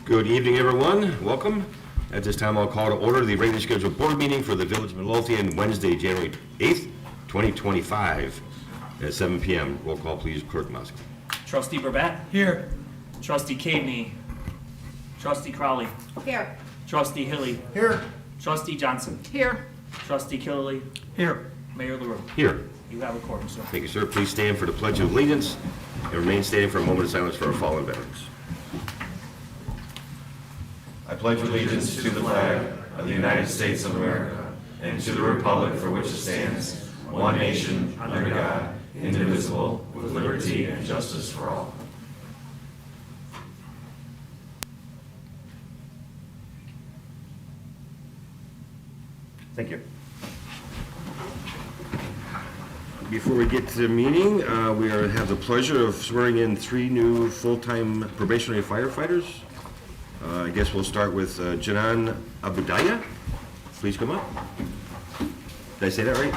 Good evening, everyone. Welcome. At this time, I'll call to order the regularly scheduled board meeting for the Village of Midlothian, Wednesday, January 8th, 2025, at 7 p.m. Roll call, please. Clerk Musk. Trustee Burbatt. Here. Trustee Caveney. Trustee Crowley. Here. Trustee Hilly. Here. Trustee Johnson. Here. Trustee Killily. Here. Mayor LaRue. Here. You have a quorum, sir. Thank you, sir. Please stand for the Pledge of Allegiance and remain standing for a moment of silence for our fallen veterans. I pledge allegiance to the flag of the United States of America and to the republic for which it stands, one nation, under God, indivisible, with liberty and justice for all. Thank you. Before we get to the meeting, we have the pleasure of swearing in 3 new full-time probationary firefighters. I guess we'll start with Janan Abudaya. Please come up. Did I say that right?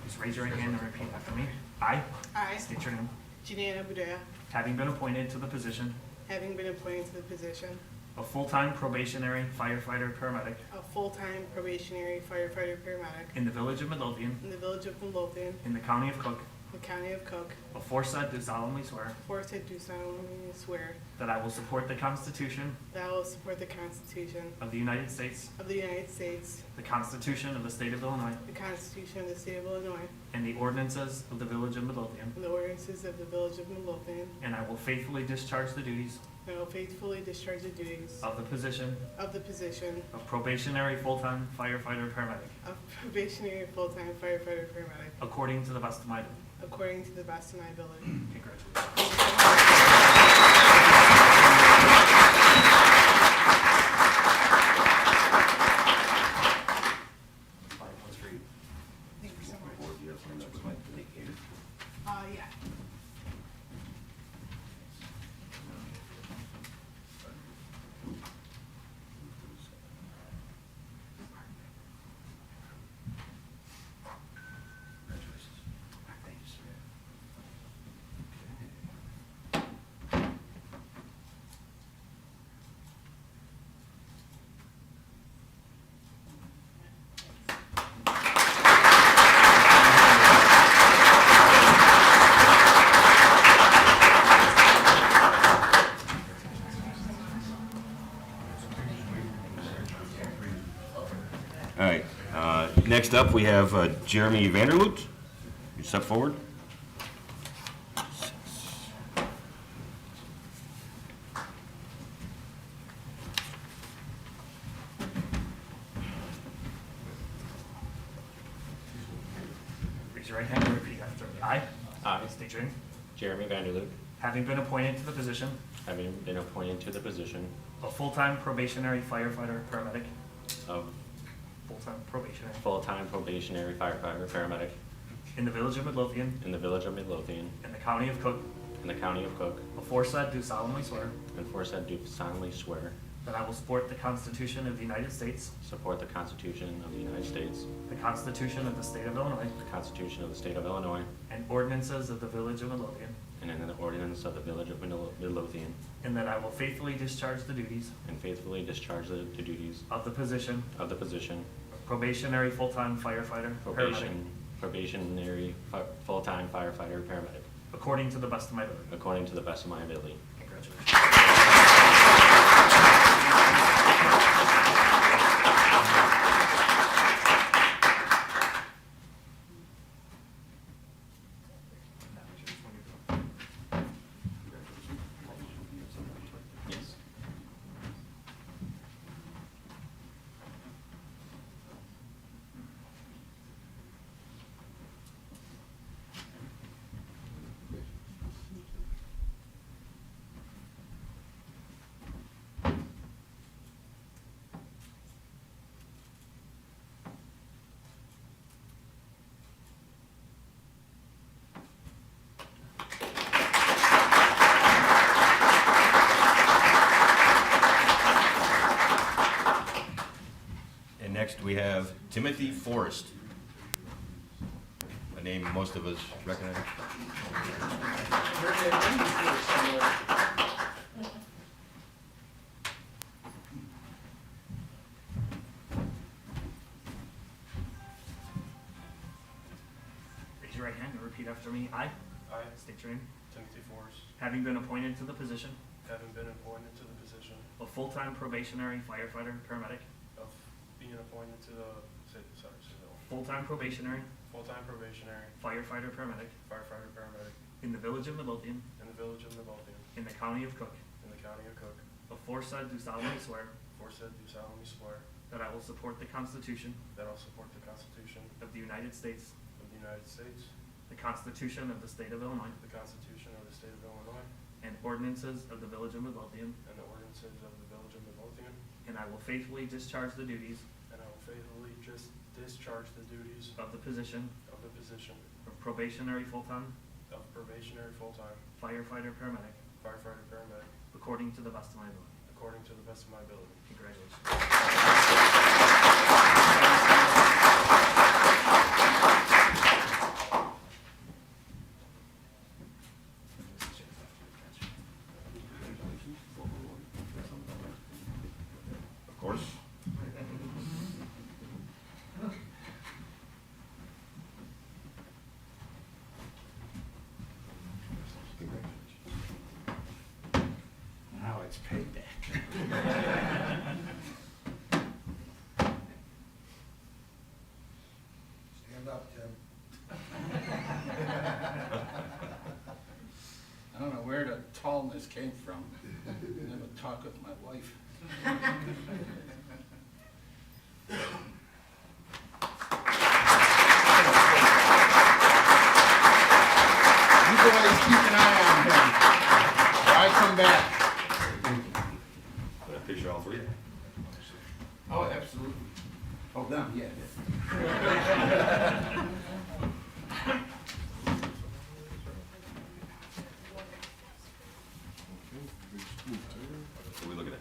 Just raise your right hand and repeat after me. I I, state your name. Janina Budaya, Having been appointed to the position having been appointed to the position of full-time probationary firefighter paramedic of full-time probationary firefighter paramedic in the Village of Midlothian, in the Village of Midlothian, in the County of Cook, the County of Cook, aforesaid do solemnly swear aforesaid do solemnly swear that I will support the Constitution that I will support the Constitution of the United States, of the United States, the Constitution of the State of Illinois, the Constitution of the State of Illinois, and the ordinances of the Village of Midlothian, and the ordinances of the Village of Midlothian, and I will faithfully discharge the duties and I will faithfully discharge the duties of the position of the position of probationary full-time firefighter paramedic of probationary full-time firefighter paramedic according to the best of my ability. according to the best of my ability. Congratulations. Thank you so much. Yeah. All right. Next up, we have Jeremy Vanderloot. You step forward. Raise your right hand and repeat after me. I state your name. Jeremy Vanderloop, Having been appointed to the position having been appointed to the position of full-time probationary firefighter paramedic, of full-time probationary, full-time probationary firefighter paramedic in the Village of Midlothian, in the Village of Midlothian, in the County of Cook, in the County of Cook, aforesaid do solemnly swear and aforesaid do solemnly swear that I will support the Constitution of the United States, support the Constitution of the United States, the Constitution of the State of Illinois, the Constitution of the State of Illinois, and ordinances of the Village of Midlothian, and in the ordinance of the Village of Midlothian, and that I will faithfully discharge the duties and faithfully discharge the duties of the position of the position of probationary full-time firefighter paramedic probationary full-time firefighter paramedic according to the best of my ability. according to the best of my ability. Congratulations. Yes. next we have Timothy Forrest, a name most of us recognize. Raise your right hand and repeat after me. I I, state your name. Timothy Forrest, Having been appointed to the position having been appointed to the position of full-time probationary firefighter paramedic, of being appointed to the, full-time probationary full-time probationary firefighter paramedic firefighter paramedic in the village of Midlothian, in the village of Midlothian, in the county of Cook, in the county of Cook, aforesaid do solemnly swear aforesaid do solemnly swear that I will support the Constitution that I will support the Constitution of the United States, of the United States, the Constitution of the State of Illinois, the Constitution of the State of Illinois, and ordinances of the village of Midlothian, and the ordinances of the village of Midlothian, and I will faithfully discharge the duties and I will faithfully discharge the duties of the position of the position of probationary full-time of probationary full-time firefighter paramedic firefighter paramedic according to the best of my ability. according to the best of my ability. Congratulations. Of course. Now it's payback. Stand up, Tim. I don't know where the tallness came from. I have a talk with my wife. You guys keep an eye on him. I come back. Want to picture all three? Oh, absolutely. Oh, them, yeah. What are we looking at?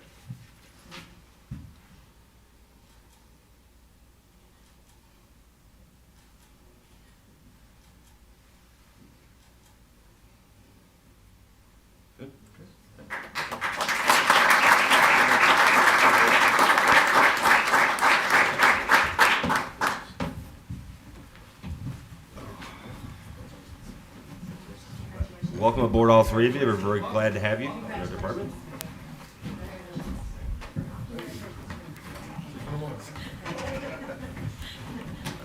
Good. Welcome aboard, all three of you. We're very glad to have you in our department.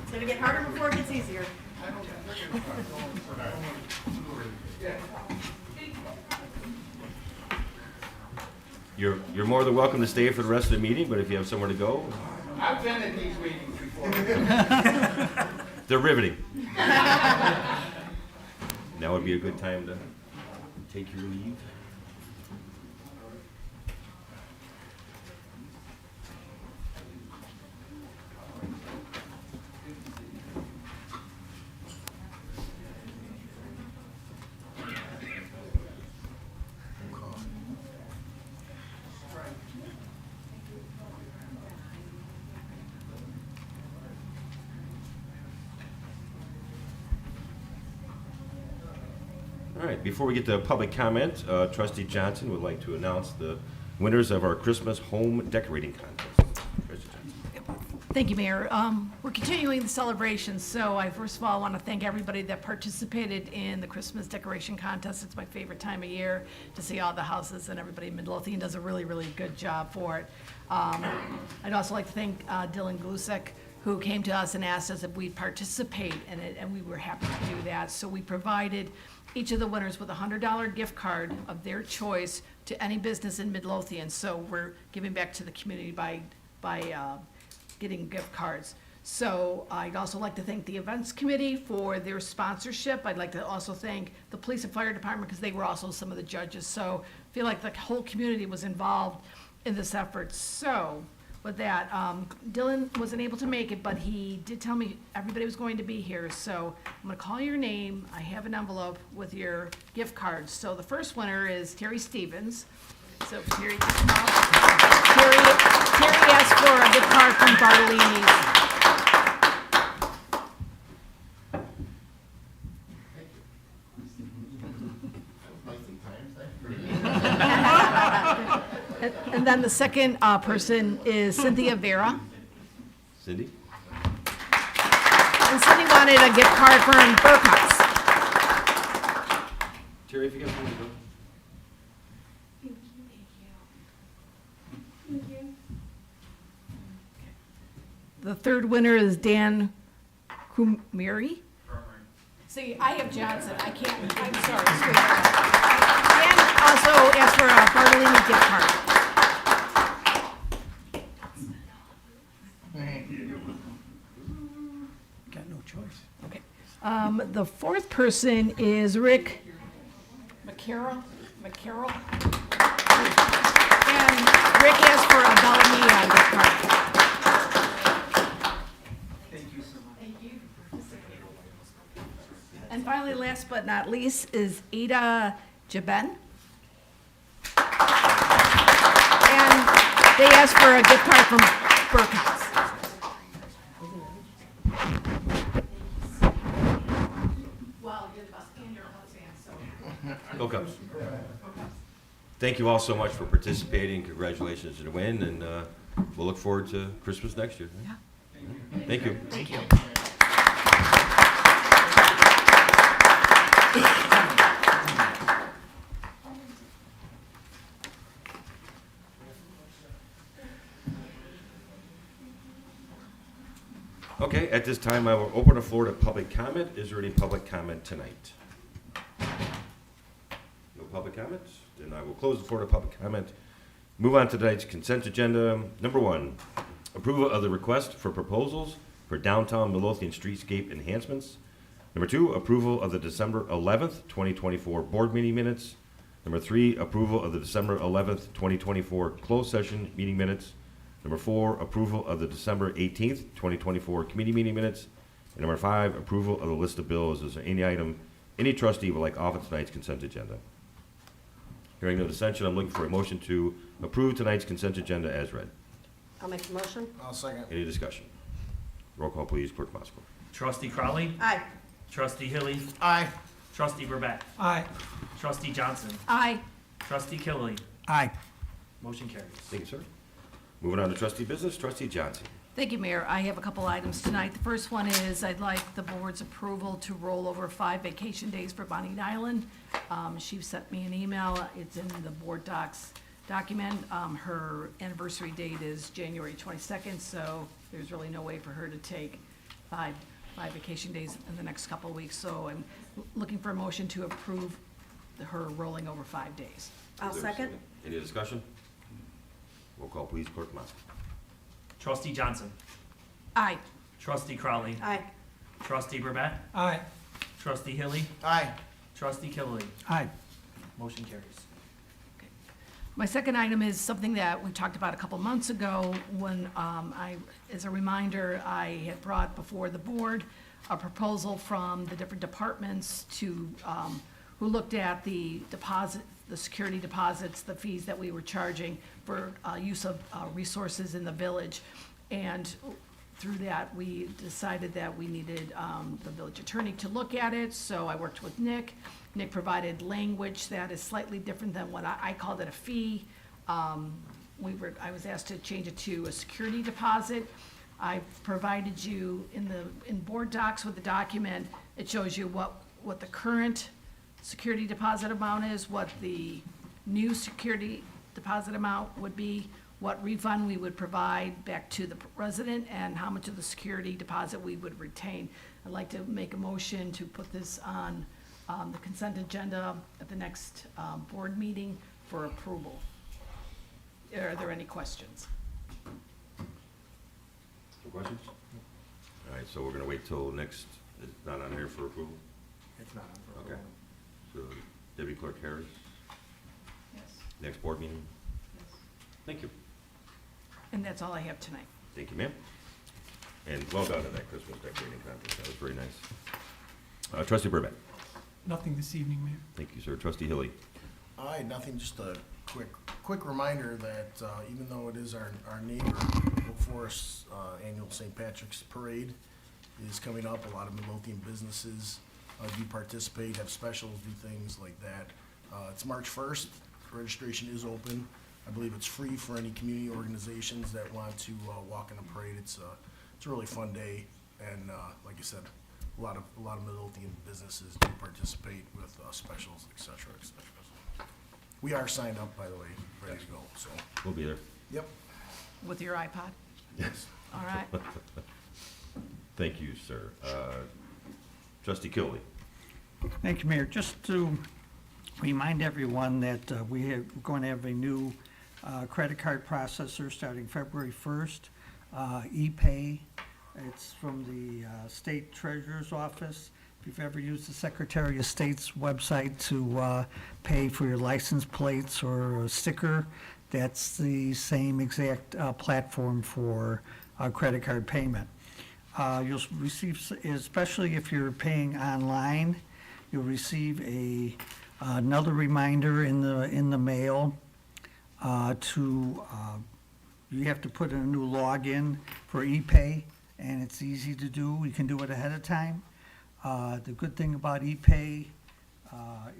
It's gonna get harder before it gets easier. You're more than welcome to stay for the rest of the meeting, but if you have somewhere to go, I've been at these meetings before. they're riveting. Now would be a good time to take your leave. All right, before we get to public comment, Trustee Johnson would like to announce the winners of our Christmas home decorating contest. Trustee Johnson. Thank you, Mayor. We're continuing the celebrations, so I first of all want to thank everybody that participated in the Christmas decoration contest. It's my favorite time of year to see all the houses, and everybody in Midlothian does a really, really good job for it. I'd also like to thank Dylan Glusek, who came to us and asked us if we'd participate in it, and we were happy to do that. So we provided each of the winners with a $100 gift card of their choice to any business in Midlothian. So we're giving back to the community by getting gift cards. So I'd also like to thank the events committee for their sponsorship. I'd like to also thank the police and fire department because they were also some of the judges. So I feel like the whole community was involved in this effort. So with that, Dylan wasn't able to make it, but he did tell me everybody was going to be here. So I'm gonna call your name. I have an envelope with your gift cards. So the first winner is Terry Stevens. So Terry, come up. Terry asked for a gift card from Bartolini's. And then the second person is Cynthia Vera. Cindy? And Cindy wanted a gift card from Burkhouse. Terry, if you got something to go. The third winner is Dan Kumiri. See, I have Johnson, I can't, I'm sorry. Dan also asked for a Bartolini gift card. Got no choice. Okay. The fourth person is Rick McCarroll. And Rick asked for a Bellamy gift card. Thank you so much. And finally, last but not least, is Ada Jaben. And they asked for a gift card from Burkhouse. Well, you're the best and you're a Cubs fan, so. Go Cubs. Thank you all so much for participating. Congratulations to the win, and we'll look forward to Christmas next year. Yeah. Thank you. Thank you. Okay, at this time, I will open the floor to public comment. Is there any public comment tonight? No public comments? Then I will close the floor to public comment. Move on to tonight's consent agenda. Number 1, approval of the request for proposals for downtown Midlothian streetscape enhancements. Number 2, approval of the December 11th, 2024 board meeting minutes. Number 3, approval of the December 11th, 2024 closed session meeting minutes. Number 4, approval of the December 18th, 2024 committee meeting minutes. And number 5, approval of the list of bills. Is there any item any trustee would like off of tonight's consent agenda? Hearing no dissension, I'm looking for a motion to approve tonight's consent agenda as read. I'll make the motion. I'll second. Any discussion? Roll call, please, Clerk Moskowitz. Trustee Crowley. Aye. Trustee Hilly. Aye. Trustee Burbett. Aye. Trustee Johnson. Aye. Trustee Killy. Aye. Motion carries. Thank you, sir. Moving on to trustee business, trustee Johnson. Thank you, Mayor. I have a couple items tonight. The first one is I'd like the board's approval to roll over 5 vacation days for Bonnie Nyland. She sent me an email. It's in the board docs document. Her anniversary date is January 22nd, so there's really no way for her to take five vacation days in the next couple of weeks. So I'm looking for a motion to approve her rolling over 5 days. I'll second. Any discussion? Roll call, please, Clerk Moskowitz. Trustee Johnson. Aye. Trustee Crowley. Aye. Trustee Burbett. Aye. Trustee Hilly. Aye. Trustee Killy. Aye. Motion carries. My second item is something that we talked about a couple months ago when as a reminder, I had brought before the board a proposal from the different departments to, who looked at the security deposits, the fees that we were charging for use of resources in the village. And through that, we decided that we needed the village attorney to look at it, so I worked with Nick. Nick provided language that is slightly different than what I called it a fee. I was asked to change it to a security deposit. I provided you in board docs with the document. It shows you what the current security deposit amount is, what the new security deposit amount would be, what refund we would provide back to the resident, and how much of the security deposit we would retain. I'd like to make a motion to put this on the consent agenda at the next board meeting for approval. Are there any questions? No questions? All right, so we're gonna wait till next, it's not on here for approval? It's not on for Okay. approval. So Deputy Clerk Harris, Yes. next board meeting? Thank you. And that's all I have tonight. Thank you, ma'am. And well done on that Christmas decorating contest. That was very nice. Trustee Burbett. Nothing this evening, Mayor. Thank you, sir. Trustee Hilly. Aye, nothing, just a quick reminder that even though it is our neighbor, Oak Forest annual St. Patrick's Parade is coming up. A lot of Midlothian businesses do participate, have specials, do things like that. It's March 1st. Registration is open. I believe it's free for any community organizations that want to walk in the parade. It's a really fun day, and like I said, a lot of Midlothian businesses do participate with specials, et cetera, et cetera. We are signed up, by the way, ready to go, so, We'll be there. yep, With your iPod? yes. All right. Thank you, sir. Trustee Kilby. Thank you, Mayor. Just to remind everyone that we're going to have a new credit card processor starting February 1st, ePay. It's from the State Treasurer's Office. If you've ever used the Secretary of State's website to pay for your license plates or a sticker, that's the same exact platform for credit card payment. You'll receive, especially if you're paying online, you'll receive another reminder in the mail you have to put in a new login for ePay, and it's easy to do. You can do it ahead of time. The good thing about ePay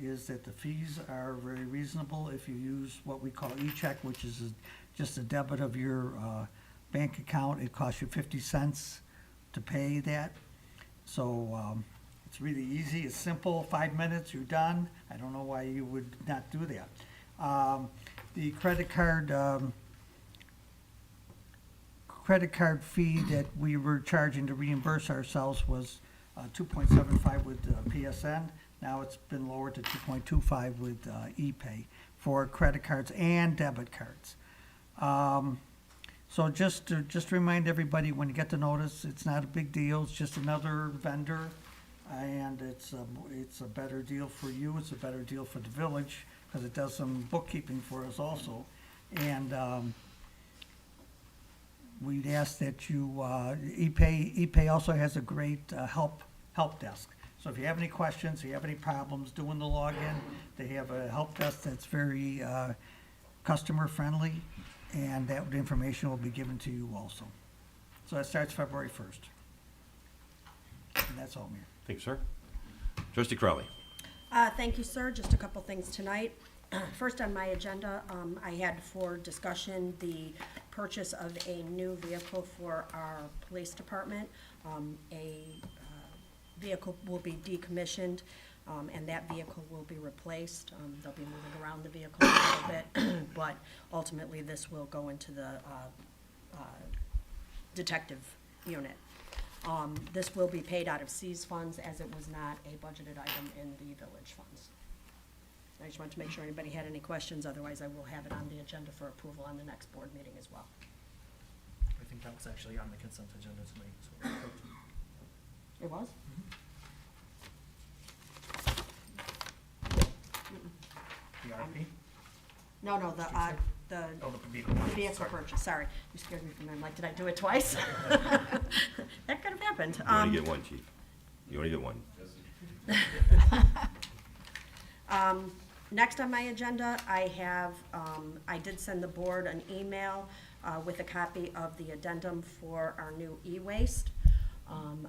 is that the fees are very reasonable if you use what we call eCheck, which is just a debit of your bank account. It costs you 50 cents to pay that. So it's really easy, it's simple, 5 minutes, you're done. I don't know why you would not do that. The credit card fee that we were charging to reimburse ourselves was 2.75 with PSN. Now it's been lowered to 2.25 with ePay for credit cards and debit cards. So just to remind everybody, when you get the notice, it's not a big deal. It's just another vendor, and it's a better deal for you. It's a better deal for the village because it does some bookkeeping for us also. And we'd ask that you ePay also has a great help desk. So if you have any questions, if you have any problems doing the login, they have a help desk that's very customer friendly, and that information will be given to you also. So that starts February 1st. And that's all, Mayor. Thanks, sir. Trustee Crowley. Thank you, sir. Just a couple things tonight. First on my agenda, I had for discussion the purchase of a new vehicle for our police department. A vehicle will be decommissioned, and that vehicle will be replaced. They'll be moving around the vehicle a little bit, but ultimately this will go into the detective unit. This will be paid out of C's funds, as it was not a budgeted item in the village funds. I just wanted to make sure anybody had any questions, otherwise I will have it on the agenda for approval on the next board meeting as well. I think that was actually on the consent agenda tonight, so. It was? The RFP? No, the Oh, the vehicle. vehicle purchase, sorry. You scared me from, I'm like, did I do it twice? That could have happened. You only get one, chief. You only get one. Next on my agenda, I have, I did send the board an email with a copy of the addendum for our new e-waste.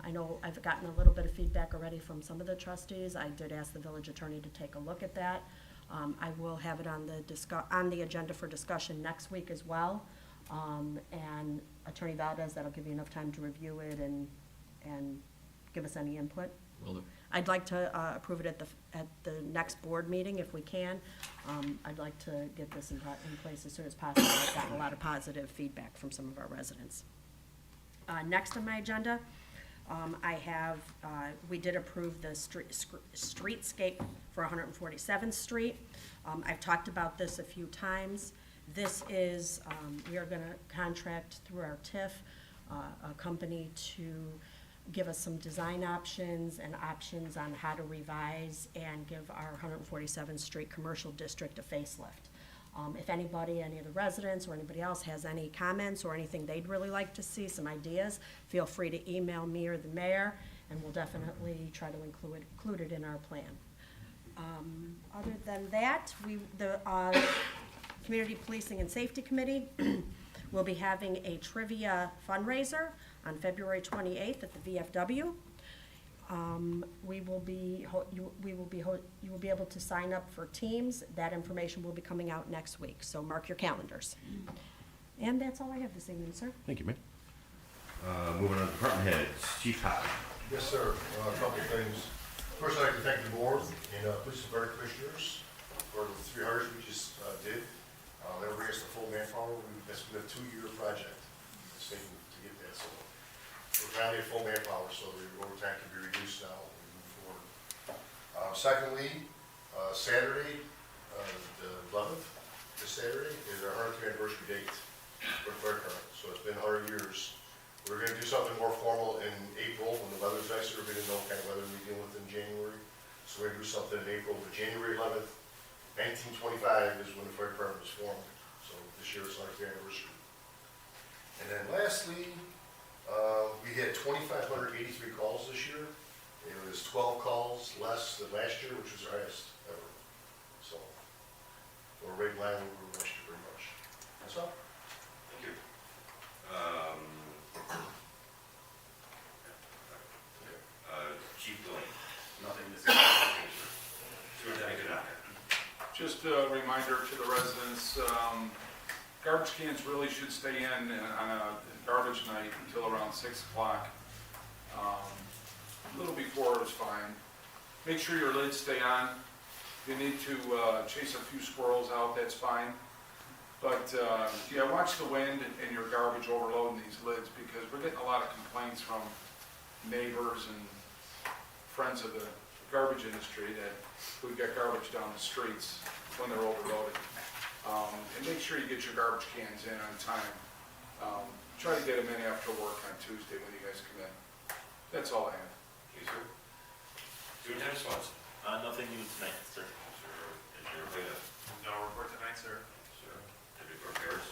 I know I've gotten a little bit of feedback already from some of the trustees. I did ask the village attorney to take a look at that. I will have it on the agenda for discussion next week as well. And Attorney Valdez, that'll give you enough time to review it and give us any input. Will do. I'd like to approve it at the next board meeting if we can. I'd like to get this in place as soon as possible. I've gotten a lot of positive feedback from some of our residents. Next on my agenda, we did approve the streetscape for 147th Street. I've talked about this a few times. This is, we are gonna contract through our TIF, a company to give us some design options and options on how to revise and give our 147th Street Commercial District a facelift. If anybody, any of the residents or anybody else has any comments or anything they'd really like to see, some ideas, feel free to email me or the mayor, and we'll definitely try to include it in our plan. Other than that, Community Policing and Safety Committee will be having a trivia fundraiser on February 28th at the VFW. You will be able to sign up for teams. That information will be coming out next week, so mark your calendars. And that's all I have this evening, sir. Thank you, ma'am. Moving on to department heads, Chief Todd. Yes, sir. A couple of things. First, I'd like to thank the board and police and fire commissioners for the 3 hires we just did. That'll bring us to full manpower. That's been a 2-year project to get that. So we're finally at full manpower, so the overtime can be reduced now and move forward. Secondly, Saturday, the 11th, this Saturday, is our 100th anniversary date for the fire department. So it's been 100 years. We're going to do something more formal in April when the weather's nicer. We're going to know what kind of weather we deal with in January. So we're going to do something in April. But January 11th, 1925 is when the fire department was formed. So this year is our 100th anniversary. And then lastly, we had 2,583 calls this year. It was 12 calls less than last year, which was our highest ever. So we're right in line with where we were last year pretty much. That's all. Thank you. Chief Dillon. Nothing to say. Superintendent Kanaka. Just a reminder to the residents, garbage cans really should stay in on a garbage night until around 6 o'clock. A little before is fine. Make sure your lids stay on. If you need to chase a few squirrels out, that's fine. But yeah, watch the wind and your garbage overloading these lids, because we're getting a lot of complaints from neighbors and friends of the garbage industry that we've got garbage down the streets when they're overloaded. And make sure you get your garbage cans in on time. Try to get them in after work on Tuesday when you guys come in. That's all I have. Yes, sir. Superintendent Swanson. Nothing new tonight, sir. Sir, Engineer Veda. No report tonight, sir. Sir. Deputy Clerk Harris.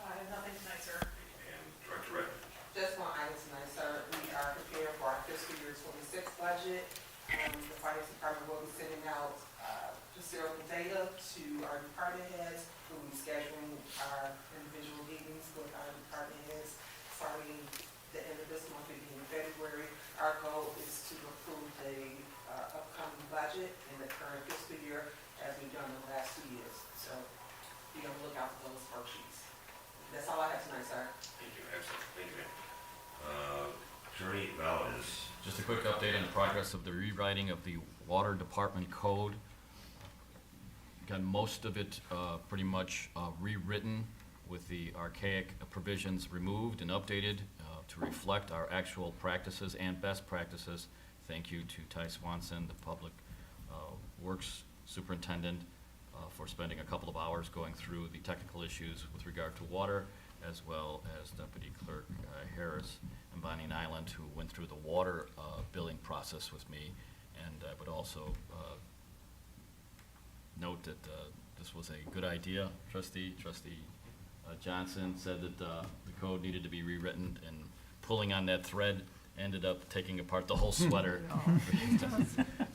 I have nothing tonight, sir. And Director Redmond. Just one item tonight, sir. We are preparing for our fiscal year 26 budget. The finance department will be sending out historical data to our department heads. We'll be scheduling our individual meetings with our department heads starting the end of this month, beginning in February. Our goal is to approve the upcoming budget in the current fiscal year as we've done the last 2 years. So be on the lookout for those worksheets. That's all I have tonight, sir. Thank you. Excellent. Thank you, ma'am. Attorney Valdez. Just a quick update on the progress of the rewriting of the Water Department Code. Got most of it pretty much rewritten with the archaic provisions removed and updated to reflect our actual practices and best practices. Thank you to Ty Swanson, the Public Works Superintendent, for spending a couple of hours going through the technical issues with regard to water, as well as Deputy Clerk Harris and Bonnie Nyland, who went through the water billing process with me. And I would also note that this was a good idea. Trustee Johnson said that the code needed to be rewritten, and pulling on that thread ended up taking apart the whole sweater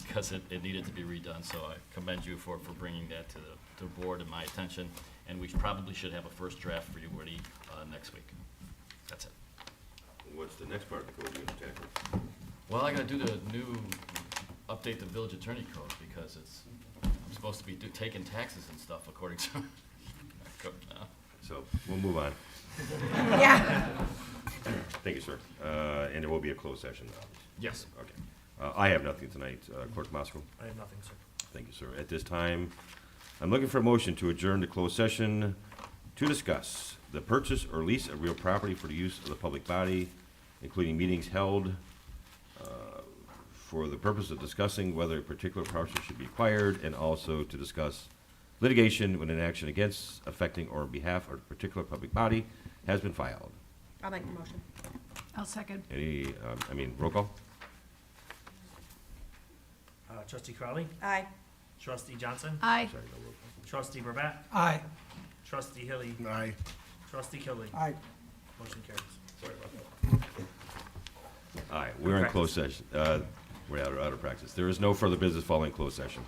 because it needed to be redone. So I commend you for bringing that to the board and my attention, and we probably should have a first draft for you ready next week. That's it. What's the next part of the code you're going to tackle? Well, I gotta do the new, update the village attorney code, because I'm supposed to be taking taxes and stuff according to code now. So we'll move on. Yeah. Thank you, sir. And there will be a closed session, obviously. Yes. Okay. I have nothing tonight. Clerk Moscow. I have nothing, sir. Thank you, sir. At this time, I'm looking for a motion to adjourn to closed session to discuss the purchase or lease of real property for the use of the public body, including meetings held for the purpose of discussing whether a particular parcel should be acquired, and also to discuss litigation when an action against, affecting, or on behalf of a particular public body has been filed. I'll make the motion. I'll second. Any, roll call? Trustee Crowley, Aye. Trustee Johnson, Aye. Trustee Brabant, Aye. Trustee Hilly, Aye. Trustee Kilby. Aye. Motion carries. Sorry about that. All right, we're in closed session. We're out of practice. There is no further business following closed session.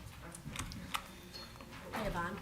Hey, Yvonne.